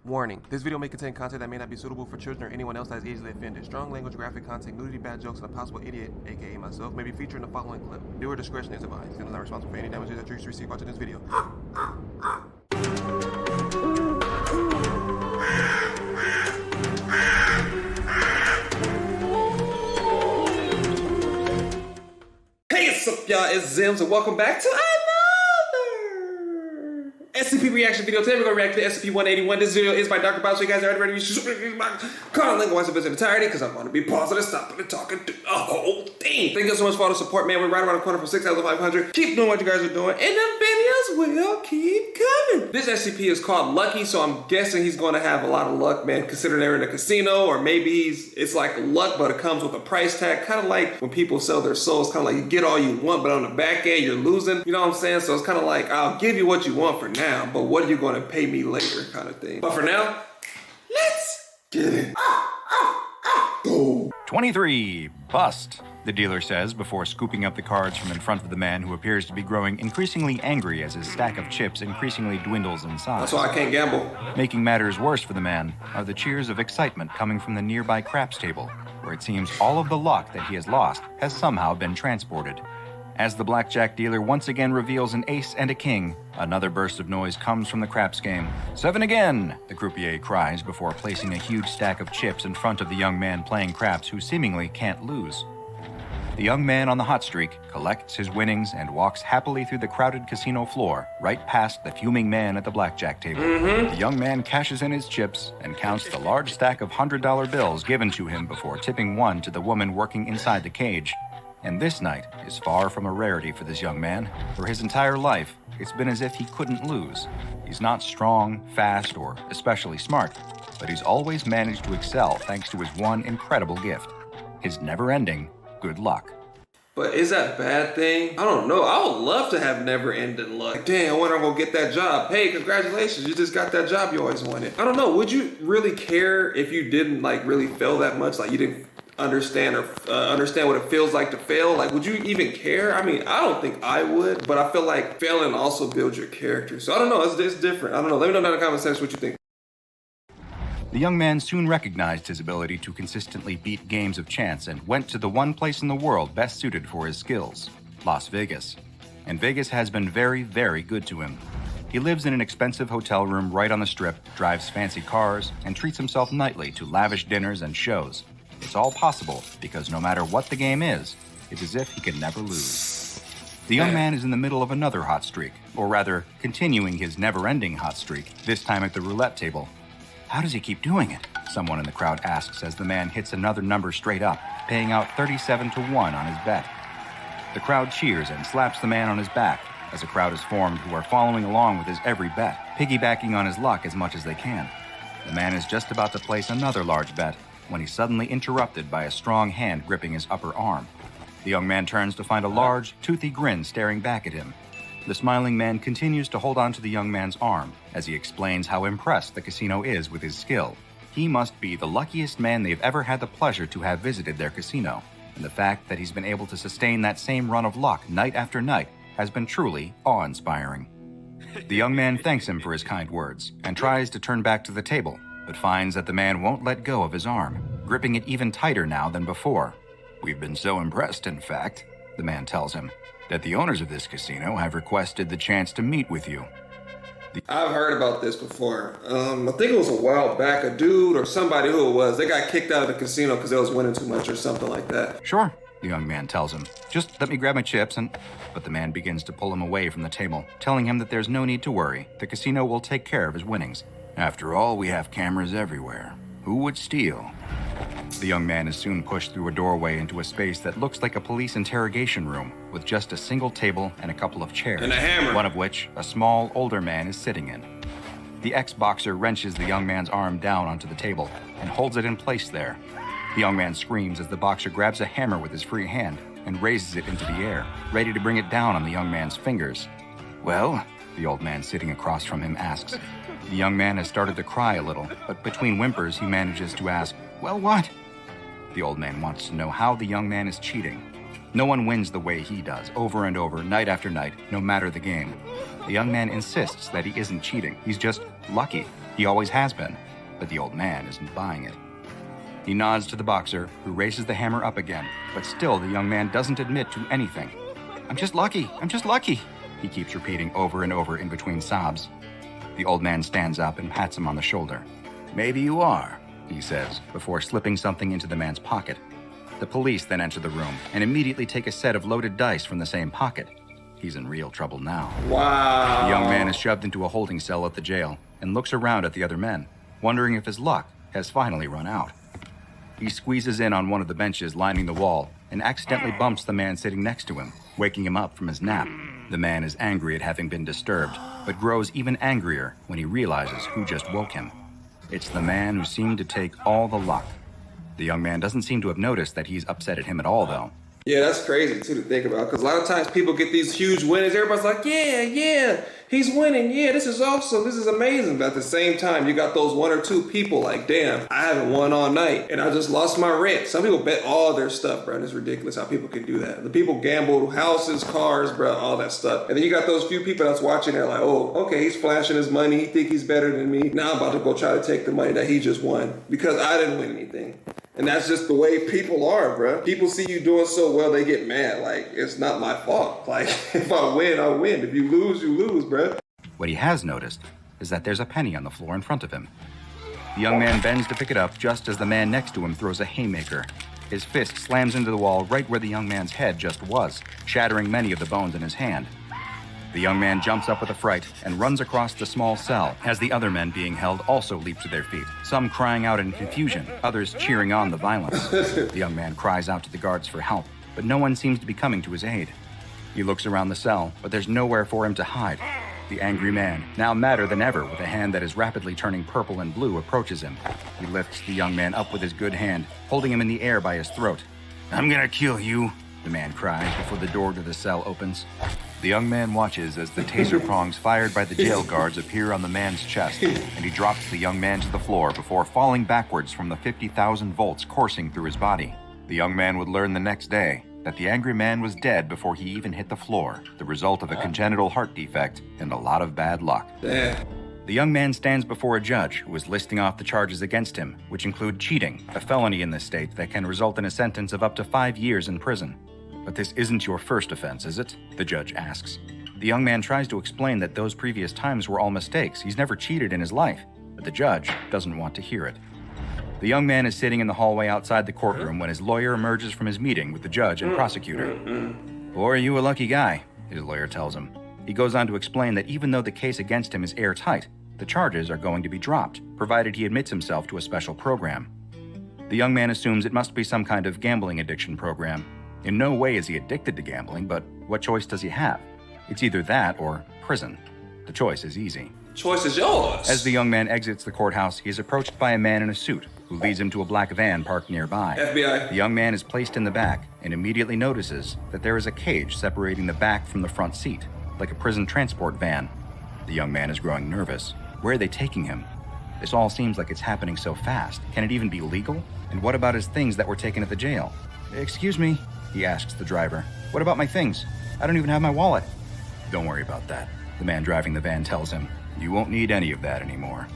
Warning, this video may contain content that may not be suitable for children or anyone else that is easily offended. Strong language, graphic content, nudity, bad jokes, and a possible idiot, aka myself, may be featured in the following clip. Viewer discretion is advised. Channel is not responsible for any damages that you receive watching this video. Hey, what's up, y'all? It's Zems, and welcome back to another SCP reaction video. Today we're going to react to SCP-181. This video is by Dr.Bob, so you guys are already ready to comment, link, watch the video in entirety, because I want to be positive, stopping and talking to the whole thing. Thank you so much for all the support, man. We're right around the corner from 6,500. Keep doing what you guys are doing, and the videos will keep coming. This SCP is called Lucky, so I'm guessing he's going to have a lot of luck, man, considering they're in a casino, or maybe it's like luck, but it comes with a price tag, kind of like when people sell their souls, kind of like you get all you want, but on the back end, you're losing. You know what I'm saying? So it's kind of like, I'll give you what you want for now, but what are you going to pay me later kind of thing. But for now, let's get it. Go. 23, bust, the dealer says before scooping up the cards from in front of the man who appears to be growing increasingly angry as his stack of chips increasingly dwindles in size. That's why I can't gamble. Making matters worse for the man are the cheers of excitement coming from the nearby craps table, where it seems all of the luck that he has lost has somehow been transported. As the blackjack dealer once again reveals an ace and a king, another burst of noise comes from the craps game. 7 again, the croupier cries before placing a huge stack of chips in front of the young man playing craps who seemingly can't lose. The young man on the hot streak collects his winnings and walks happily through the crowded casino floor, right past the fuming man at the blackjack table. The young man cashes in his chips and counts the large stack of $100 bills given to him before tipping one to the woman working inside the cage. And this night is far from a rarity for this young man. For his entire life, it's been as if he couldn't lose. He's not strong, fast, or especially smart, but he's always managed to excel thanks to his one incredible gift: his never-ending good luck. But is that a bad thing? I don't know. I would love to have never-ending luck. Damn, when I'm gonna get that job? Hey, congratulations, you just got that job you always wanted. I don't know. Would you really care if you didn't like really fail that much? Like you didn't understand what it feels like to fail? Like, would you even care? I mean, I don't think I would, but I feel like failing also builds your character. So I don't know, it's different. I don't know. Let me know down in the comment section what you think. The young man soon recognized his ability to consistently beat games of chance and went to the one place in the world best suited for his skills: Las Vegas. And Vegas has been very, very good to him. He lives in an expensive hotel room right on the Strip, drives fancy cars, and treats himself nightly to lavish dinners and shows. It's all possible because no matter what the game is, it's as if he can never lose. The young man is in the middle of another hot streak, or rather, continuing his never-ending hot streak, this time at the roulette table. How does he keep doing it? Someone in the crowd asks as the man hits another number straight up, paying out 37-1 on his bet. The crowd cheers and slaps the man on his back, as a crowd is formed who are following along with his every bet, piggybacking on his luck as much as they can. The man is just about to place another large bet, when he's suddenly interrupted by a strong hand gripping his upper arm. The young man turns to find a large, toothy grin staring back at him. The smiling man continues to hold on to the young man's arm as he explains how impressed the casino is with his skill. He must be the luckiest man they've ever had the pleasure to have visited their casino, and the fact that he's been able to sustain that same run of luck night after night has been truly awe-inspiring. The young man thanks him for his kind words and tries to turn back to the table, but finds that the man won't let go of his arm, gripping it even tighter now than before. "We've been so impressed, in fact," the man tells him, "that the owners of this casino have requested the chance to meet with you." I've heard about this before. I think it was a while back, a dude or somebody who it was, they got kicked out of the casino because they was winning too much or something like that. "Sure," the young man tells him. "Just let me grab my chips and..." But the man begins to pull him away from the table, telling him that there's no need to worry. The casino will take care of his winnings. "After all, we have cameras everywhere. Who would steal?" The young man is soon pushed through a doorway into a space that looks like a police interrogation room, with just a single table and a couple of chairs, and a hammer, one of which a small, older man is sitting in. The ex-boxer wrenches the young man's arm down onto the table and holds it in place there. The young man screams as the boxer grabs a hammer with his free hand and raises it into the air, ready to bring it down on the young man's fingers. "Well?" the old man sitting across from him asks. The young man has started to cry a little, but between whimpers he manages to ask, "Well, what?" The old man wants to know how the young man is cheating. No one wins the way he does, over and over, night after night, no matter the game. The young man insists that he isn't cheating. He's just lucky. He always has been. But the old man isn't buying it. He nods to the boxer, who raises the hammer up again, but still the young man doesn't admit to anything. I'm just lucky. I'm just lucky, he keeps repeating over and over in between sobs. The old man stands up and pats him on the shoulder. Maybe you are, he says, before slipping something into the man's pocket. The police then enter the room and immediately take a set of loaded dice from the same pocket. He's in real trouble now. Wow. The young man is shoved into a holding cell at the jail and looks around at the other men, wondering if his luck has finally run out. He squeezes in on one of the benches lining the wall and accidentally bumps the man sitting next to him, waking him up from his nap. The man is angry at having been disturbed, but grows even angrier when he realizes who just woke him. It's the man who seemed to take all the luck. The young man doesn't seem to have noticed that he's upset at him at all, though. Yeah, that's crazy, too, to think about, because a lot of times people get these huge wins. Everybody's like, yeah, he's winning. Yeah, this is awesome. This is amazing. But at the same time, you got those one or two people like, damn, I haven't won all night, and I just lost my rent. Some people bet all their stuff, bro. It's ridiculous how people can do that. The people gamble houses, cars, bro, all that stuff. And then you got those few people that's watching there like, oh, okay, he's flashing his money. He think he's better than me. Now I'm about to go try to take the money that he just won because I didn't win anything. And that's just the way people are, bro. People see you doing so well, they get mad. Like, it's not my fault. Like, if I win, I win. If you lose, you lose, bro. What he has noticed is that there's a penny on the floor in front of him. The young man bends to pick it up just as the man next to him throws a haymaker. His fist slams into the wall right where the young man's head just was, shattering many of the bones in his hand. The young man jumps up with a fright and runs across the small cell as the other men being held also leap to their feet, some crying out in confusion, others cheering on the violence. The young man cries out to the guards for help, but no one seems to be coming to his aid. He looks around the cell, but there's nowhere for him to hide. The angry man, now madder than ever with a hand that is rapidly turning purple and blue, approaches him. He lifts the young man up with his good hand, holding him in the air by his throat. "I'm gonna kill you," the man cries before the door to the cell opens. The young man watches as the taser prongs fired by the jail guards appear on the man's chest, and he drops the young man to the floor before falling backwards from the 50,000 volts coursing through his body. The young man would learn the next day that the angry man was dead before he even hit the floor, the result of a congenital heart defect and a lot of bad luck. Damn. The young man stands before a judge who is listing off the charges against him, which include cheating, a felony in this state that can result in a sentence of up to 5 years in prison. "But this isn't your first offense, is it?" the judge asks. The young man tries to explain that those previous times were all mistakes. He's never cheated in his life, but the judge doesn't want to hear it. The young man is sitting in the hallway outside the courtroom when his lawyer emerges from his meeting with the judge and prosecutor. "Boy, are you a lucky guy," his lawyer tells him. He goes on to explain that even though the case against him is airtight, the charges are going to be dropped, provided he admits himself to a special program. The young man assumes it must be some kind of gambling addiction program. In no way is he addicted to gambling, but what choice does he have? It's either that or prison. The choice is easy. Choice is yours. As the young man exits the courthouse, he is approached by a man in a suit who leads him to a black van parked nearby. FBI. The young man is placed in the back and immediately notices that there is a cage separating the back from the front seat, like a prison transport van. The young man is growing nervous. Where are they taking him? This all seems like it's happening so fast. Can it even be legal? And what about his things that were taken at the jail? "Excuse me," he asks the driver. "What about my things? I don't even have my wallet." "Don't worry about that," the man driving the van tells him. "You won't need any of that anymore.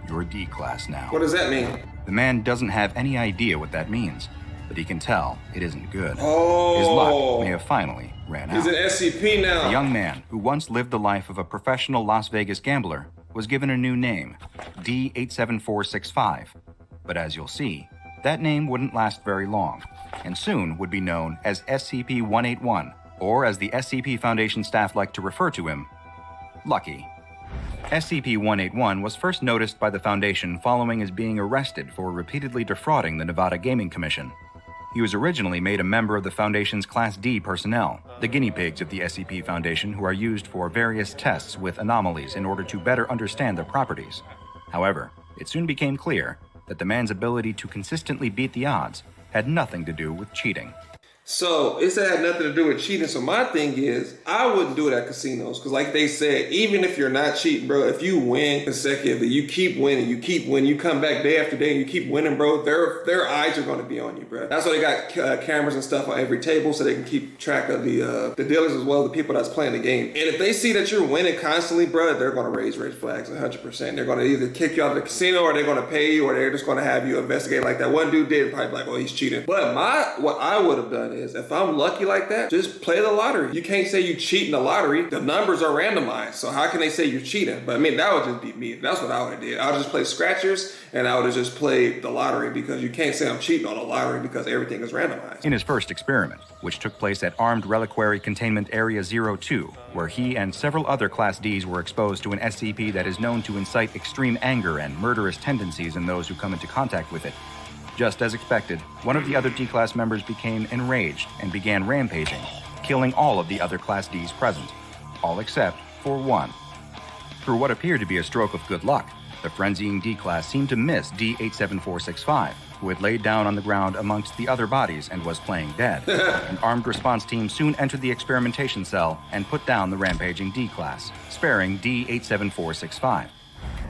You're D-class now." What does that mean? The man doesn't have any idea what that means, but he can tell it isn't good. Oh. His luck may have finally ran out. He's an SCP now. The young man, who once lived the life of a professional Las Vegas gambler, was given a new name, D87465. But as you'll see, that name wouldn't last very long, and soon would be known as SCP-181, or as the SCP Foundation staff like to refer to him, Lucky. SCP-181 was first noticed by the Foundation following his being arrested for repeatedly defrauding the Nevada Gaming Commission. He was originally made a member of the Foundation's Class D personnel, the guinea pigs of the SCP Foundation who are used for various tests with anomalies in order to better understand their properties. However, it soon became clear that the man's ability to consistently beat the odds had nothing to do with cheating. So it had nothing to do with cheating. So my thing is, I wouldn't do it at casinos because, like they said, even if you're not cheating, bro, if you win consecutively, you keep winning, you come back day after day, and you keep winning, bro. Their eyes are going to be on you, bro. That's why they got cameras and stuff on every table so they can keep track of the dealers as well as the people that's playing the game. And if they see that you're winning constantly, bro, they're going to raise red flags 100%. They're going to either kick you out of the casino or they're going to pay you or they're just going to have you investigate like that one dude did. Probably like, oh, he's cheating. But what I would have done is, if I'm lucky like that, just play the lottery. You can't say you cheat in the lottery. The numbers are randomized. So how can they say you're cheating? But I mean, that would just be me. That's what I would have did. I would just play scratchers and I would have just played the lottery because you can't say I'm cheating on the lottery because everything is randomized. In his first experiment, which took place at Armed Reliquary Containment Area 02, where he and several other Class Ds were exposed to an SCP that is known to incite extreme anger and murderous tendencies in those who come into contact with it. Just as expected, one of the other D-Class members became enraged and began rampaging, killing all of the other Class Ds present, all except for one. Through what appeared to be a stroke of good luck, the frenzying D-Class seemed to miss D-87465, who had laid down on the ground amongst the other bodies and was playing dead. An armed response team soon entered the experimentation cell and put down the rampaging D-Class, sparing D-87465.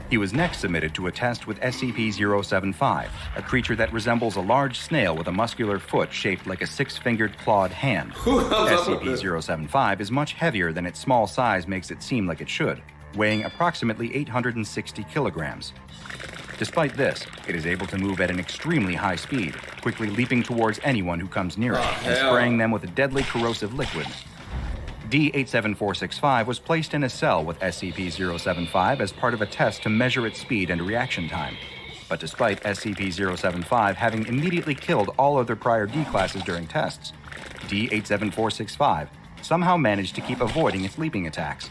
He was next submitted to a test with SCP-075, a creature that resembles a large snail with a muscular foot shaped like a six-fingered clawed hand. SCP-075 is much heavier than its small size makes it seem like it should, weighing approximately 860 kilograms. Despite this, it is able to move at an extremely high speed, quickly leaping towards anyone who comes near it and spraying them with a deadly corrosive liquid. D-87465 was placed in a cell with SCP-075 as part of a test to measure its speed and reaction time. But despite SCP-075 having immediately killed all other prior D-classes during tests, D-87465 somehow managed to keep avoiding its leaping attacks.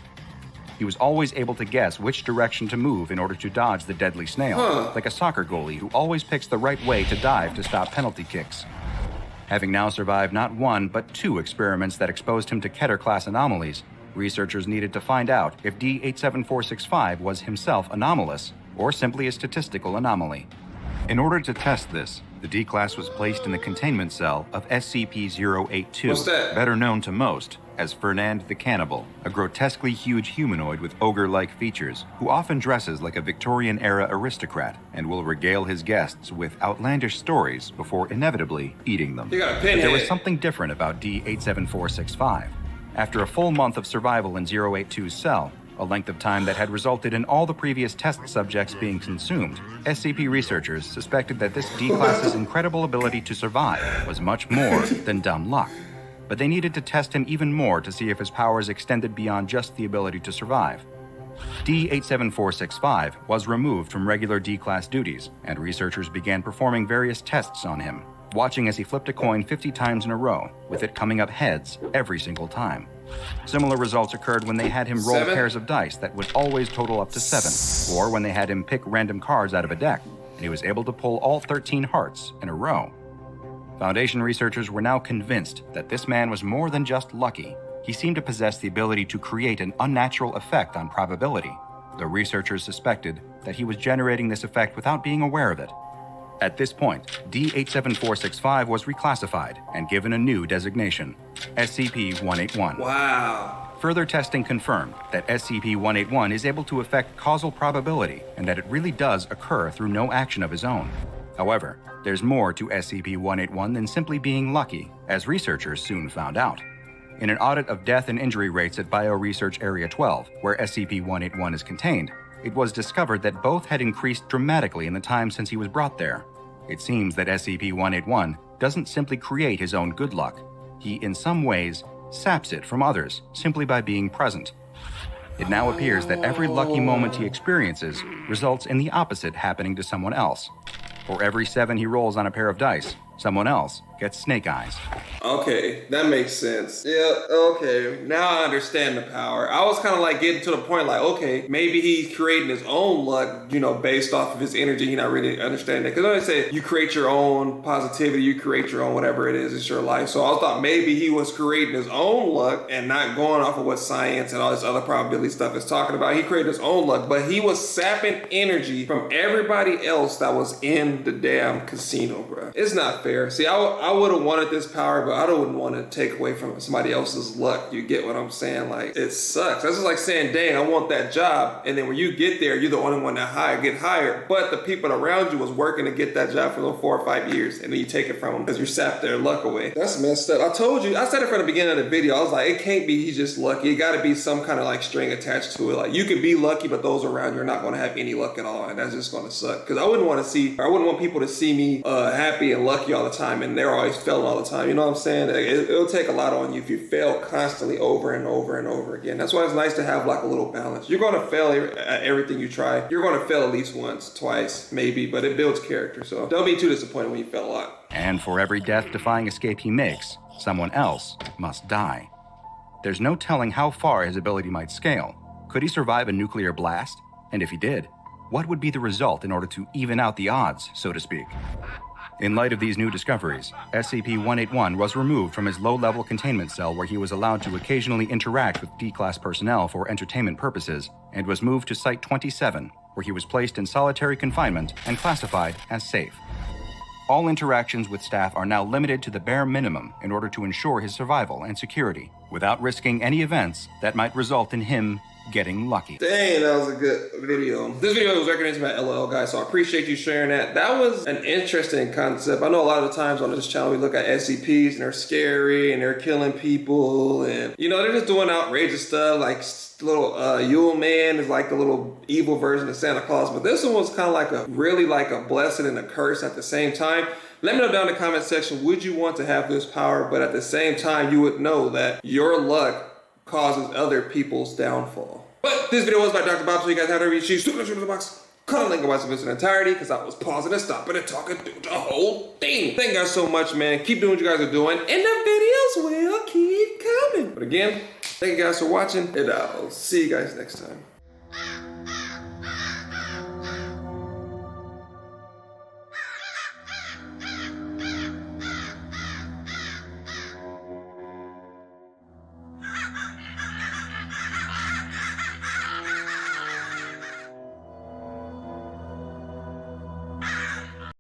He was always able to guess which direction to move in order to dodge the deadly snail, like a soccer goalie who always picks the right way to dive to stop penalty kicks. Having now survived not one, but two experiments that exposed him to Keter-class anomalies, researchers needed to find out if D-87465 was himself anomalous, or simply a statistical anomaly. In order to test this, the D-Class was placed in the containment cell of SCP-082, What's that? better known to most as Fernand the Cannibal, a grotesquely huge humanoid with ogre-like features, who often dresses like a Victorian-era aristocrat and will regale his guests with outlandish stories before inevitably eating them. You got a But pinhead. there was something different about D-87465. After a full month of survival in 082's cell, a length of time that had resulted in all the previous test subjects being consumed, SCP researchers suspected that this D-Class's incredible ability to survive was much more than dumb luck. But they needed to test him even more to see if his powers extended beyond just the ability to survive. D-87465 was removed from regular D-Class duties, and researchers began performing various tests on him, watching as he flipped a coin 50 times in a row, with it coming up heads every single time. Similar results occurred when they had him roll 7? pairs of dice that would always total up to 7, or when they had him pick random cards out of a deck, and he was able to pull all 13 hearts in a row. Foundation researchers were now convinced that this man was more than just lucky. He seemed to possess the ability to create an unnatural effect on probability, though researchers suspected that he was generating this effect without being aware of it. At this point, D-87465 was reclassified and given a new designation, SCP-181. Wow. Further testing confirmed that SCP-181 is able to affect causal probability and that it really does occur through no action of his own. However, there's more to SCP-181 than simply being lucky, as researchers soon found out. In an audit of death and injury rates at Bioresearch Area 12, where SCP-181 is contained, it was discovered that both had increased dramatically in the time since he was brought there. It seems that SCP-181 doesn't simply create his own good luck. He, in some ways, saps it from others simply by being present. It now appears that every lucky moment he experiences results in the opposite happening to someone else. For every 7 he rolls on a pair of dice, someone else gets snake eyes. Okay, that makes sense. Yeah, okay. Now I understand the power. I was kind of like getting to the point like, okay, maybe he's creating his own luck, based off of his energy. You're not really understanding that. Because I say you create your own positivity, you create your own whatever it is, it's your life. So I thought maybe he was creating his own luck and not going off of what science and all this other probability stuff is talking about. He created his own luck, but he was sapping energy from everybody else that was in the damn casino, bro. It's not fair. fair. See, I would have wanted this power, but I wouldn't want to take away from somebody else's luck. You get what I'm saying? Like, it sucks. That's just like saying, dang, I want that job. And then when you get there, you're the only one that get hired. But the people around you was working to get that job for those 4 or 5 years. And then you take it from them because you sapped their luck away. That's messed up. I told you, I said it from the beginning of the video. I was like, it can't be he's just lucky. It got to be some kind of like string attached to it. Like, you could be lucky, but those around you are not going to have any luck at all. And that's just going to suck. Because I wouldn't want people to see me happy and lucky all the time, and they're always failing all the time. You know what I'm saying? It'll take a lot on you if you fail constantly over and over and over again. That's why it's nice to have like a little balance. You're going to fail at everything you try. You're going to fail at least once, twice, maybe, but it builds character. So don't be too disappointed when you fail a lot. And for every death-defying escape he makes, someone else must die. There's no telling how far his ability might scale. Could he survive a nuclear blast? And if he did, what would be the result in order to even out the odds, so to speak? In light of these new discoveries, SCP-181 was removed from his low-level containment cell where he was allowed to occasionally interact with D-Class personnel for entertainment purposes, and was moved to Site-27, where he was placed in solitary confinement and classified as safe. All interactions with staff are now limited to the bare minimum in order to ensure his survival and security, without risking any events that might result in him getting lucky. Dang, that was a good video. This video was recommended by LOL guys, so I appreciate you sharing that. That was an interesting concept. I know a lot of the times on this channel we look at SCPs and they're scary and they're killing people, and you know, they're just doing outrageous stuff like little Yule Man is like the little evil version of Santa Claus, but this one was kind of like a blessing and a curse at the same time. Let me know down in the comment section, would you want to have this power, but at the same time you would know that your luck causes other people's downfall. But this video was by Dr.Bob, so you guys have to reach shoot in the box. Comment link and watch the video in entirety, because I was pausing and stopping and talking through the whole thing. Thank you guys so much, man. Keep doing what you guys are doing, and the videos will keep coming. But again, thank you guys for watching, and I'll see you guys next time.